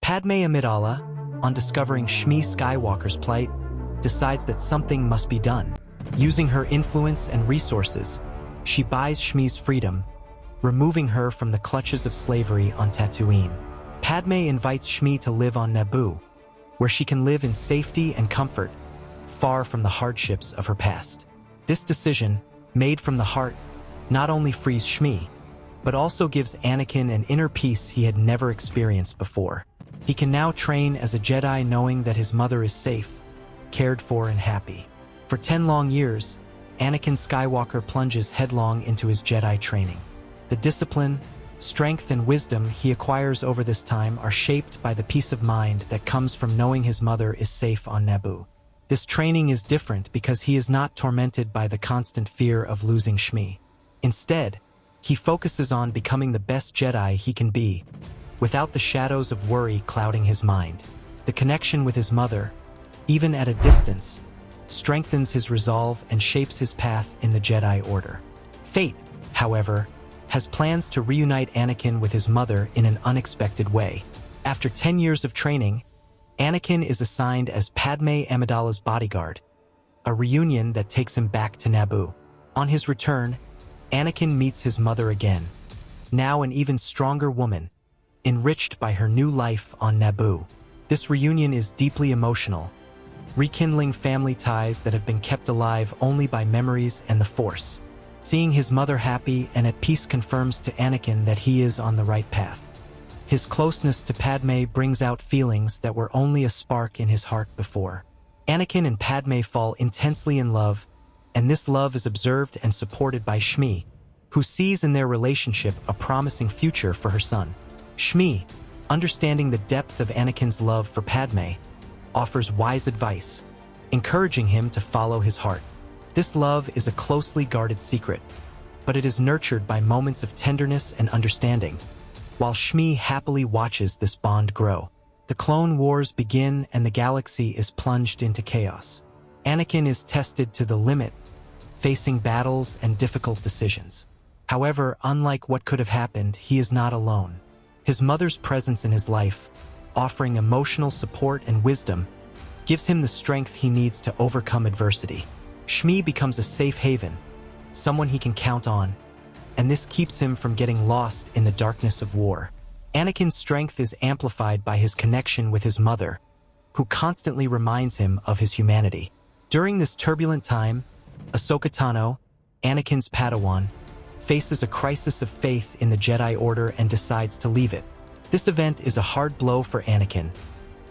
Padme Amidala, on discovering Shmi Skywalker's plight, decides that something must be done. Using her influence and resources, she buys Shmi's freedom, removing her from the clutches of slavery on Tatooine. Padme invites Shmi to live on Naboo, where she can live in safety and comfort, far from the hardships of her past. This decision, made from the heart, not only frees Shmi, but also gives Anakin an inner peace he had never experienced before. He can now train as a Jedi knowing that his mother is safe, cared for and happy. For 10 long years, Anakin Skywalker plunges headlong into his Jedi training. The discipline, strength and wisdom he acquires over this time are shaped by the peace of mind that comes from knowing his mother is safe on Naboo. This training is different because he is not tormented by the constant fear of losing Shmi. Instead, he focuses on becoming the best Jedi he can be, without the shadows of worry clouding his mind. The connection with his mother, even at a distance, strengthens his resolve and shapes his path in the Jedi Order. Fate, however, has plans to reunite Anakin with his mother in an unexpected way. After 10 years of training, Anakin is assigned as Padme Amidala's bodyguard, a reunion that takes him back to Naboo. On his return, Anakin meets his mother again, now an even stronger woman, enriched by her new life on Naboo. This reunion is deeply emotional, rekindling family ties that have been kept alive only by memories and the Force. Seeing his mother happy and at peace confirms to Anakin that he is on the right path. His closeness to Padme brings out feelings that were only a spark in his heart before. Anakin and Padme fall intensely in love, and this love is observed and supported by Shmi, who sees in their relationship a promising future for her son. Shmi, understanding the depth of Anakin's love for Padme, offers wise advice, encouraging him to follow his heart. This love is a closely guarded secret, but it is nurtured by moments of tenderness and understanding, while Shmi happily watches this bond grow. The Clone Wars begin and the galaxy is plunged into chaos. Anakin is tested to the limit, facing battles and difficult decisions. However, unlike what could have happened, he is not alone. His mother's presence in his life, offering emotional support and wisdom, gives him the strength he needs to overcome adversity. Shmi becomes a safe haven, someone he can count on, and this keeps him from getting lost in the darkness of war. Anakin's strength is amplified by his connection with his mother, who constantly reminds him of his humanity. During this turbulent time, Ahsoka Tano, Anakin's Padawan, faces a crisis of faith in the Jedi Order and decides to leave it. This event is a hard blow for Anakin,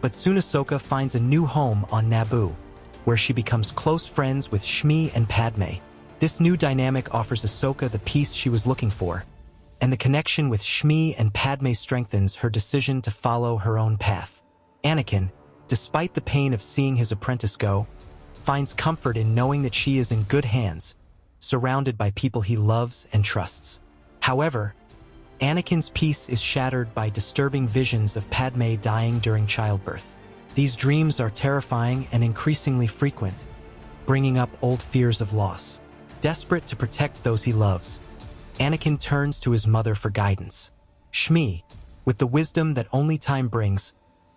but soon Ahsoka finds a new home on Naboo, where she becomes close friends with Shmi and Padme. This new dynamic offers Ahsoka the peace she was looking for, and the connection with Shmi and Padme strengthens her decision to follow her own path. Anakin, despite the pain of seeing his apprentice go, finds comfort in knowing that she is in good hands, surrounded by people he loves and trusts. However, Anakin's peace is shattered by disturbing visions of Padme dying during childbirth. These dreams are terrifying and increasingly frequent, bringing up old fears of loss. Desperate to protect those he loves, Anakin turns to his mother for guidance. Shmi, with the wisdom that only time brings,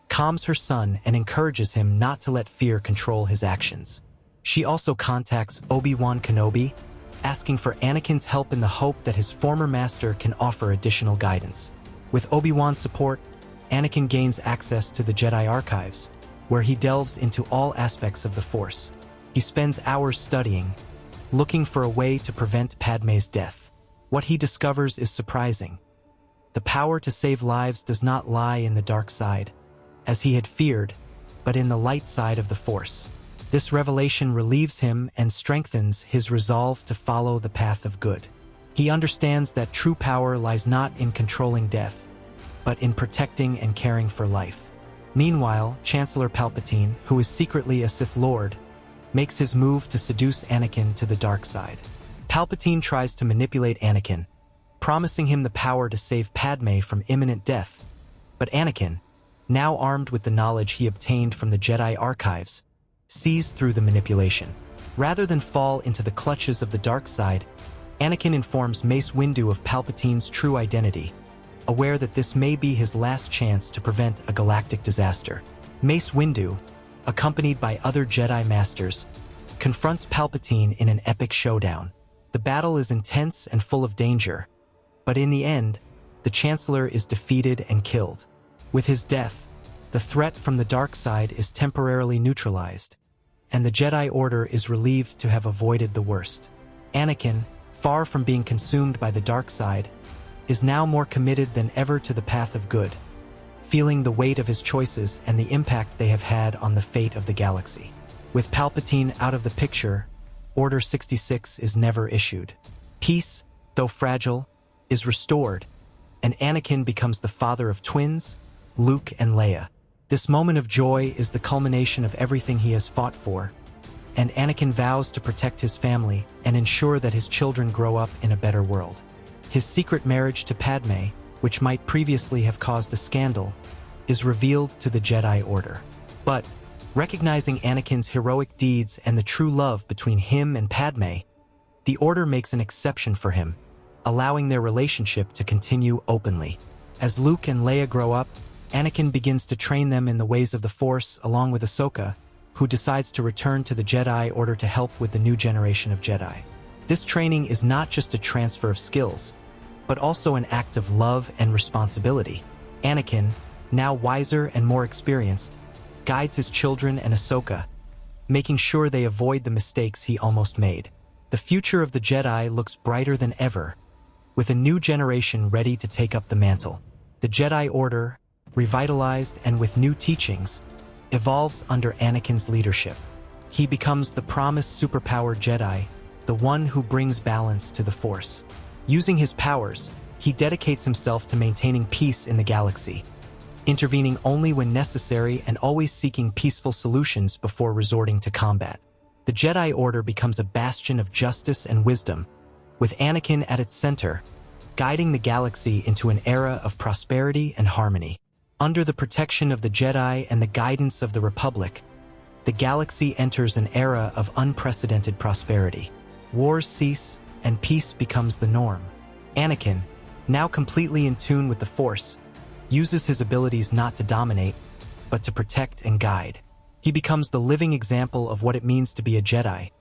calms her son and encourages him not to let fear control his actions. She also contacts Obi-Wan Kenobi, asking for Anakin's help in the hope that his former master can offer additional guidance. With Obi-Wan's support, Anakin gains access to the Jedi archives, where he delves into all aspects of the Force. He spends hours studying, looking for a way to prevent Padme's death. What he discovers is surprising. The power to save lives does not lie in the dark side, as he had feared, but in the light side of the Force. This revelation relieves him and strengthens his resolve to follow the path of good. He understands that true power lies not in controlling death, but in protecting and caring for life. Meanwhile, Chancellor Palpatine, who is secretly a Sith Lord, makes his move to seduce Anakin to the dark side. Palpatine tries to manipulate Anakin, promising him the power to save Padme from imminent death, but Anakin, now armed with the knowledge he obtained from the Jedi archives, sees through the manipulation. Rather than fall into the clutches of the dark side, Anakin informs Mace Windu of Palpatine's true identity, aware that this may be his last chance to prevent a galactic disaster. Mace Windu, accompanied by other Jedi Masters, confronts Palpatine in an epic showdown. The battle is intense and full of danger, but in the end, the Chancellor is defeated and killed. With his death, the threat from the dark side is temporarily neutralized, and the Jedi Order is relieved to have avoided the worst. Anakin, far from being consumed by the dark side, is now more committed than ever to the path of good, feeling the weight of his choices and the impact they have had on the fate of the galaxy. With Palpatine out of the picture, Order 66 is never issued. Peace, though fragile, is restored, and Anakin becomes the father of twins, Luke and Leia. This moment of joy is the culmination of everything he has fought for, and Anakin vows to protect his family and ensure that his children grow up in a better world. His secret marriage to Padme, which might previously have caused a scandal, is revealed to the Jedi Order. But, recognizing Anakin's heroic deeds and the true love between him and Padme, the Order makes an exception for him, allowing their relationship to continue openly. As Luke and Leia grow up, Anakin begins to train them in the ways of the Force along with Ahsoka, who decides to return to the Jedi Order to help with the new generation of Jedi. This training is not just a transfer of skills, but also an act of love and responsibility. Anakin, now wiser and more experienced, guides his children and Ahsoka, making sure they avoid the mistakes he almost made. The future of the Jedi looks brighter than ever, with a new generation ready to take up the mantle. The Jedi Order, revitalized and with new teachings, evolves under Anakin's leadership. He becomes the promised superpowered Jedi, the one who brings balance to the Force. Using his powers, he dedicates himself to maintaining peace in the galaxy, intervening only when necessary and always seeking peaceful solutions before resorting to combat. The Jedi Order becomes a bastion of justice and wisdom, with Anakin at its center, guiding the galaxy into an era of prosperity and harmony. Under the protection of the Jedi and the guidance of the Republic, the galaxy enters an era of unprecedented prosperity. Wars cease, and peace becomes the norm. Anakin, now completely in tune with the Force, uses his abilities not to dominate, but to protect and guide. He becomes the living example of what it means to be a Jedi,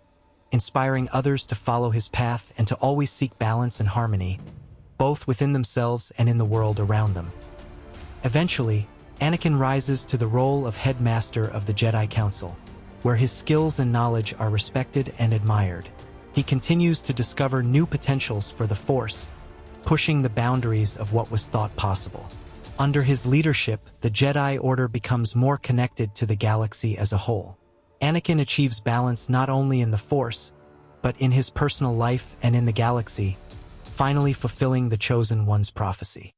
inspiring others to follow his path and to always seek balance and harmony, both within themselves and in the world around them. Eventually, Anakin rises to the role of headmaster of the Jedi Council, where his skills and knowledge are respected and admired. He continues to discover new potentials for the Force, pushing the boundaries of what was thought possible. Under his leadership, the Jedi Order becomes more connected to the galaxy as a whole. Anakin achieves balance not only in the Force, but in his personal life and in the galaxy, finally fulfilling the Chosen One's prophecy.